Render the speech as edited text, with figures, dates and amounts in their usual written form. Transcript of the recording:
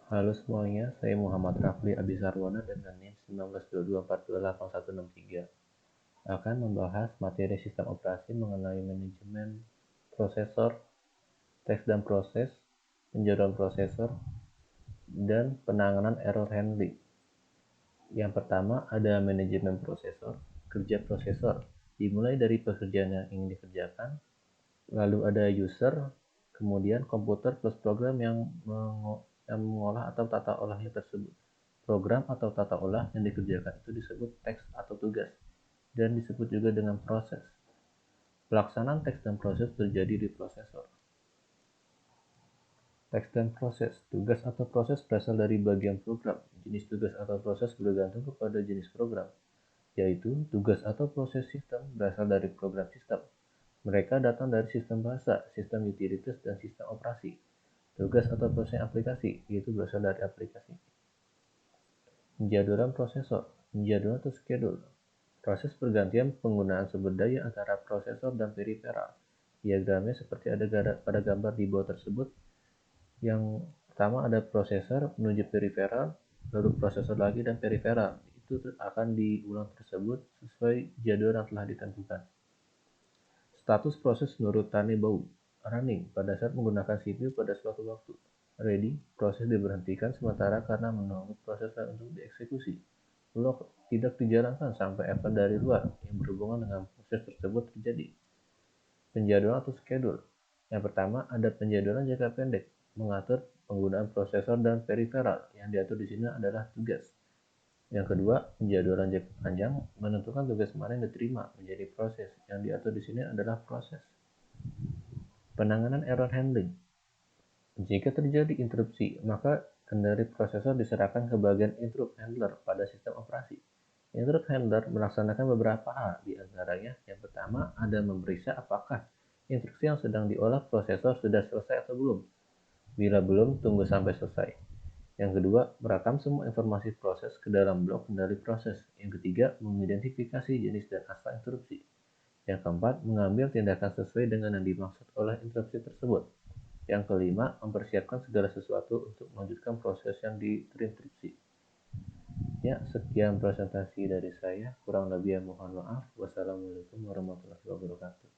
Halo semuanya, saya Muhammad Rafli Abisarwana dengan NIM 1922428163 akan membahas materi sistem operasi mengenai manajemen prosesor, teks dan proses, penjadwalan prosesor, dan penanganan error handling. Yang pertama ada manajemen prosesor, kerja prosesor, dimulai dari pekerjaan yang ingin dikerjakan, lalu ada user, kemudian komputer plus program yang mengolah atau tata olahnya tersebut. Program atau tata olah yang dikerjakan itu disebut teks atau tugas dan disebut juga dengan proses. Pelaksanaan teks dan proses terjadi di prosesor. Teks dan proses, tugas atau proses berasal dari bagian program. Jenis tugas atau proses bergantung kepada jenis program, yaitu tugas atau proses sistem berasal dari program sistem. Mereka datang dari sistem bahasa, sistem utilities, dan sistem operasi. Tugas atau proses aplikasi, yaitu berasal dari aplikasi. Penjadwalan prosesor, penjadwalan atau schedule. Proses pergantian penggunaan sumber daya antara prosesor dan periferal. Diagramnya seperti ada pada gambar di bawah tersebut. Yang pertama ada prosesor menuju periferal, lalu prosesor lagi dan periferal. Itu akan diulang tersebut sesuai jadwal yang telah ditentukan. Status proses menurut Tanebau. Running, pada saat menggunakan CPU pada suatu waktu. Ready, proses diberhentikan sementara karena menunggu proses lain untuk dieksekusi. Lock, tidak dijalankan sampai event dari luar yang berhubungan dengan proses tersebut terjadi. Penjadwalan atau schedule. Yang pertama ada penjadwalan jangka pendek, mengatur penggunaan prosesor dan periferal. Yang diatur di sini adalah tugas. Yang kedua, penjadwalan jangka panjang, menentukan tugas mana yang diterima menjadi proses. Yang diatur di sini adalah proses. Penanganan error handling. Jika terjadi interupsi, maka kendali prosesor diserahkan ke bagian interrupt handler pada sistem operasi. Interrupt handler melaksanakan beberapa hal, di antaranya yang pertama ada memeriksa apakah instruksi yang sedang diolah prosesor sudah selesai atau belum. Bila belum, tunggu sampai selesai. Yang kedua, merekam semua informasi proses ke dalam blok kendali proses. Yang ketiga, mengidentifikasi jenis dan asal interupsi. Yang keempat, mengambil tindakan sesuai dengan yang dimaksud oleh interupsi tersebut. Yang kelima, mempersiapkan segala sesuatu untuk melanjutkan proses yang terinterupsi. Ya, sekian presentasi dari saya. Kurang lebih mohon maaf. Wassalamualaikum warahmatullahi wabarakatuh.